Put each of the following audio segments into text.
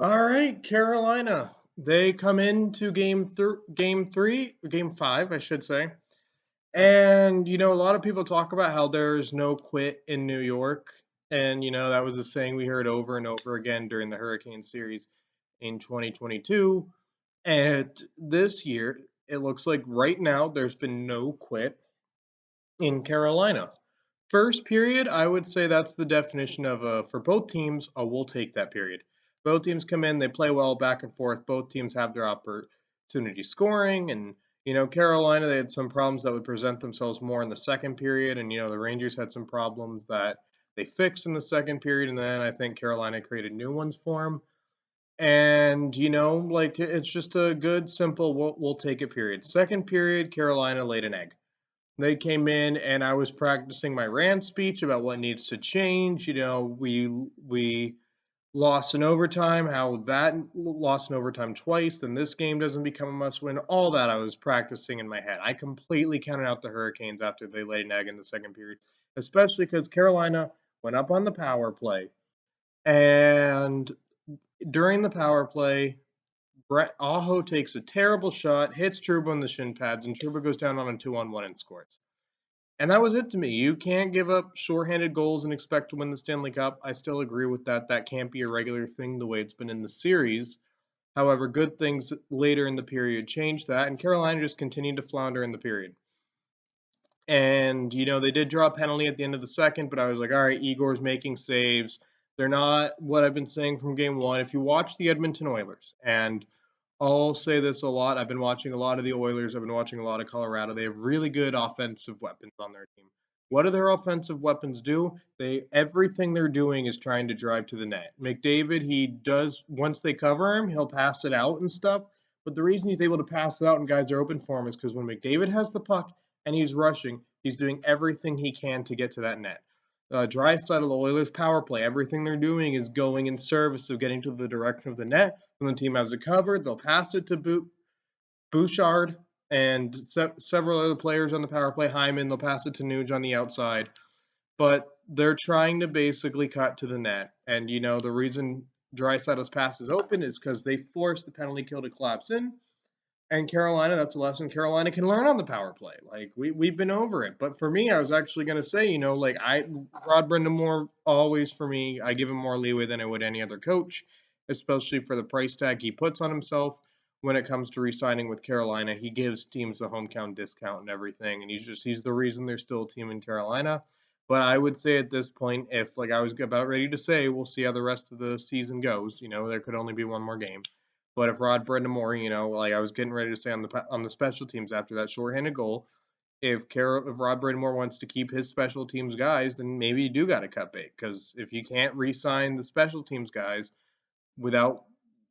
All right, Carolina. They come into game 5, I should say. And a lot of people talk about how there's no quit in New York. And that was a saying we heard over and over again during the Hurricane series in 2022. And this year, it looks like right now there's been no quit in Carolina. First period, I would say that's the definition of for both teams, a we'll take that period. Both teams come in, they play well back and forth. Both teams have their opportunity scoring. And, Carolina, they had some problems that would present themselves more in the second period. And, the Rangers had some problems that they fixed in the second period. And then I think Carolina created new ones for them. And, like it's just a good, simple, we'll take it period. Second period, Carolina laid an egg. They came in and I was practicing my rant speech about what needs to change. We lost in overtime, how that lost in overtime twice, and this game doesn't become a must win. All that I was practicing in my head. I completely counted out the Hurricanes after they laid an egg in the second period, especially because Carolina went up on the power play. And during the power play, Brett Aho takes a terrible shot, hits Trouba on the shin pads, and Trouba goes down on a 2-on-1 and scores. And that was it to me. You can't give up shorthanded goals and expect to win the Stanley Cup. I still agree with that. That can't be a regular thing the way it's been in the series. However, good things later in the period changed that, and Carolina just continued to flounder in the period. And, they did draw a penalty at the end of the second, but I was like, all right, Igor's making saves. They're not what I've been saying from game one. If you watch the Edmonton Oilers, and I'll say this a lot. I've been watching a lot of the Oilers. I've been watching a lot of Colorado. They have really good offensive weapons on their team. What do their offensive weapons do? Everything they're doing is trying to drive to the net. McDavid, he does once they cover him, he'll pass it out and stuff. But the reason he's able to pass it out and guys are open for him is because when McDavid has the puck and he's rushing, he's doing everything he can to get to that net. Draisaitl, the Oilers power play, everything they're doing is going in service of getting to the direction of the net. When the team has it covered, they'll pass it to Bouchard and several other players on the power play. Hyman, they'll pass it to Nuge on the outside. But they're trying to basically cut to the net. And, the reason Draisaitl's pass is open is because they forced the penalty kill to collapse in. And Carolina, that's a lesson Carolina can learn on the power play. Like we've been over it. But for me, I was actually going to say, Rod Brind'Amour always for me, I give him more leeway than I would any other coach, especially for the price tag he puts on himself when it comes to re-signing with Carolina. He gives teams the hometown discount and everything, and he's the reason there's still a team in Carolina. But I would say at this point, if like I was about ready to say, we'll see how the rest of the season goes. There could only be one more game. But if Rod Brind'Amour, like I was getting ready to say on the special teams after that shorthanded goal, if Rod Brind'Amour wants to keep his special teams guys, then maybe you do got to cut bait because if you can't re-sign the special teams guys without,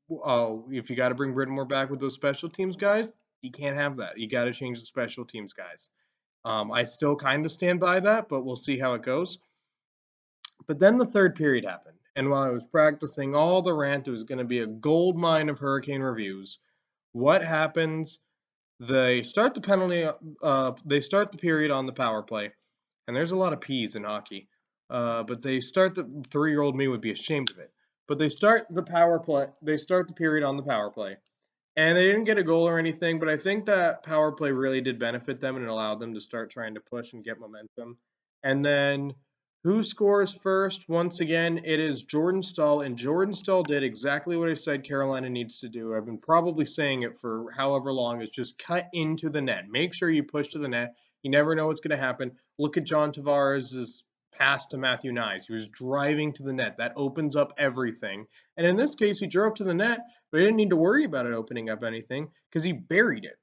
if you got to bring Brind'Amour back with those special teams guys, you can't have that. You got to change the special teams guys. I still kind of stand by that, but we'll see how it goes. But then the third period happened. And while I was practicing all the rant, it was going to be a gold mine of Hurricane reviews. What happens? They start the penalty. They start the period on the power play, and there's a lot of P's in hockey. But they start the 3-year-old me would be ashamed of it. But they start the power play. They start the period on the power play, and they didn't get a goal or anything. But I think that power play really did benefit them, and it allowed them to start trying to push and get momentum. And then who scores first? Once again, it is Jordan Staal, and Jordan Staal did exactly what I said Carolina needs to do. I've been probably saying it for however long, is just cut into the net. Make sure you push to the net. You never know what's going to happen. Look at John Tavares' pass to Matthew Knies. He was driving to the net. That opens up everything. And in this case, he drove to the net, but he didn't need to worry about it opening up anything because he buried it.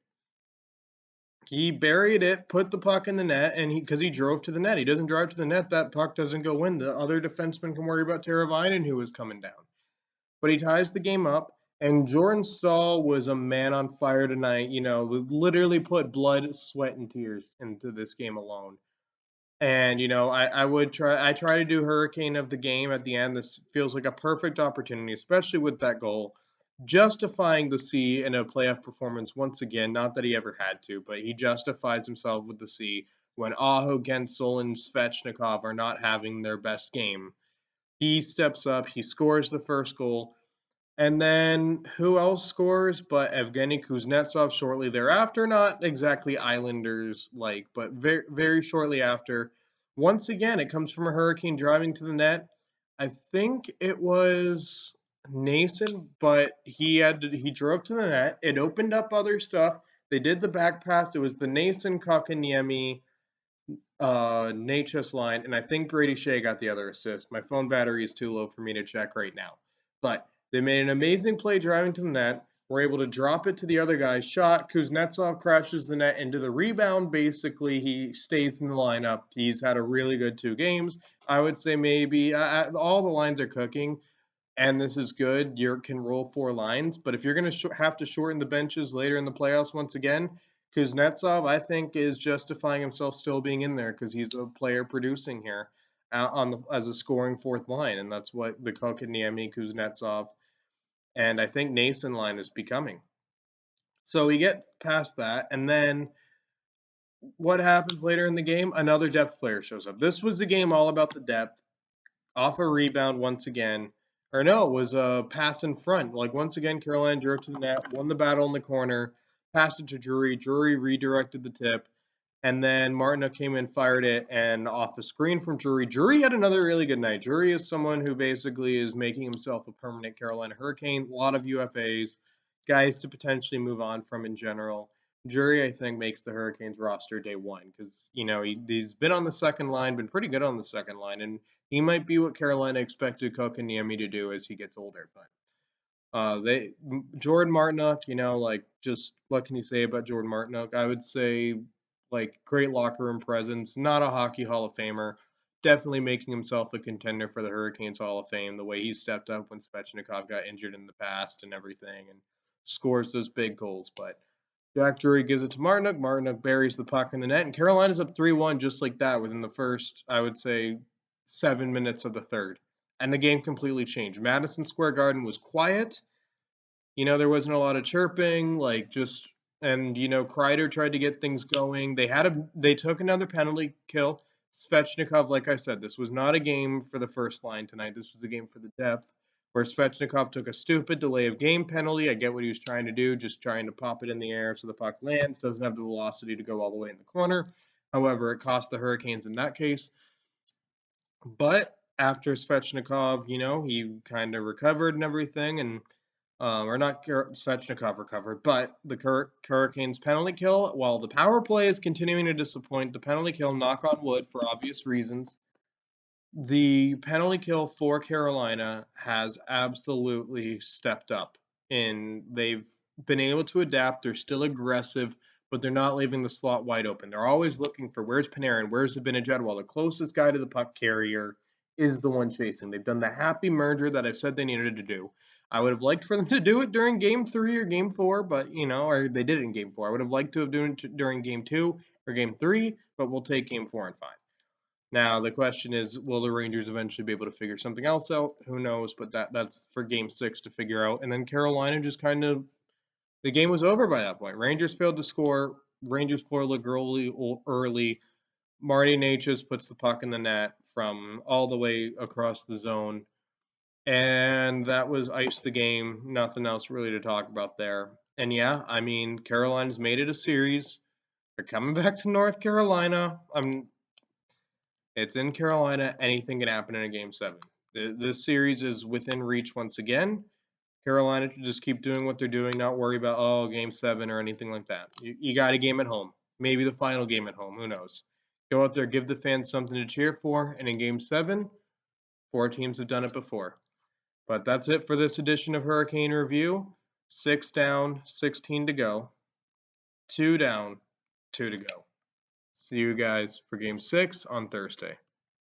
He buried it, put the puck in the net, and because he drove to the net. He doesn't drive to the net, that puck doesn't go in. The other defenseman can worry about Teravainen, who was coming down. But he ties the game up, and Jordan Staal was a man on fire tonight. Literally put blood, sweat, and tears into this game alone. And I try to do Hurricane of the game at the end. This feels like a perfect opportunity, especially with that goal, justifying the C in a playoff performance once again. Not that he ever had to, but he justifies himself with the C when Aho, Gensel, and Svechnikov are not having their best game. He steps up, he scores the first goal, And then who else scores but Evgeny Kuznetsov shortly thereafter? Not exactly Islanders like, but very very shortly after. Once again, it comes from a hurricane driving to the net. I think it was Nason, but he drove to the net. It opened up other stuff. They did the back pass. It was the Nason Kakaniemi Natchez line, and I think Brady Shea got the other assist. My phone battery is too low for me to check right now. But they made an amazing play driving to the net. We're able to drop it to the other guy's shot. Kuznetsov crashes the net into the rebound. Basically, he stays in the lineup. He's had a really good 2 games. I would say maybe all the lines are cooking and this is good. You can roll 4 lines, but if you're going to have to shorten the benches later in the playoffs once again, Kuznetsov, I think, is justifying himself still being in there because he's a player producing here as a scoring 4th line, and that's what the Kokaniemi, Kuznetsov, and I think Nason line is becoming. So we get past that, and then what happens later in the game? Another depth player shows up. This was the game all about the depth. Off a rebound once again. Or no, it was a pass in front. Like once again, Carolina drove to the net, won the battle in the corner, passed it to Drury. Drury redirected the tip, and then Martina came in, fired it, and off the screen from Drury. Drury had another really good night. Drury is someone who basically is making himself a permanent Carolina Hurricane. A lot of UFAs, guys to potentially move on from in general. Drury, I think, makes the Hurricanes roster day one because he's been on the second line, been pretty good on the second line, and he might be what Carolina expected Kokaniemi to do as he gets older. But they Jordan Martinook, like just what can you say about Jordan Martinook? I would say like great locker room presence, not a hockey Hall of Famer, definitely making himself a contender for the Hurricanes Hall of Fame. The way he stepped up when Svechnikov got injured in the past and everything, and scores those big goals. But Jack Drury gives it to Martinook. Martinook buries the puck in the net, and Carolina's up 3-1 just like that within the first, I would say, 7 minutes of the third. And the game completely changed. Madison Square Garden was quiet. There wasn't a lot of chirping, like just and Kreider tried to get things going. They took another penalty kill. Svechnikov, like I said, this was not a game for the first line tonight. This was a game for the depth, where Svechnikov took a stupid delay of game penalty. I get what he was trying to do, just trying to pop it in the air so the puck lands, doesn't have the velocity to go all the way in the corner. However, it cost the Hurricanes in that case. But after Svechnikov, he kind of recovered and everything, and or not Svechnikov recovered, but the Hurricanes penalty kill, while the power play is continuing to disappoint, the penalty kill, knock on wood for obvious reasons, the penalty kill for Carolina has absolutely stepped up. And they've been able to adapt. They're still aggressive, but they're not leaving the slot wide open. They're always looking for where's Panarin, where's Zibanejad, while the closest guy to the puck carrier is the one chasing. They've done the happy merger that I've said they needed to do. I would have liked for them to do it during Game 3 or Game 4, but, or they did it in Game 4. I would have liked to have done it during Game 2 or Game 3, but we'll take Game 4 and 5. Now, the question is, will the Rangers eventually be able to figure something else out? Who knows? But that's for Game 6 to figure out. And then Carolina just the game was over by that point. Rangers failed to score. Rangers scored early. Marty Natchez puts the puck in the net from all the way across the zone. And that was ice the game. Nothing else really to talk about there. And yeah, Carolina's made it a series. They're coming back to North Carolina. It's in Carolina. Anything can happen in a Game 7. This series is within reach once again. Carolina should just keep doing what they're doing, not worry about, Game 7 or anything like that. You got a game at home. Maybe the final game at home. Who knows? Go out there, give the fans something to cheer for. And in Game 7, 4 teams have done it before. But that's it for this edition of Hurricane Review. 6 down, 16 to go. 2 down, 2 to go. See you guys for Game 6 on Thursday.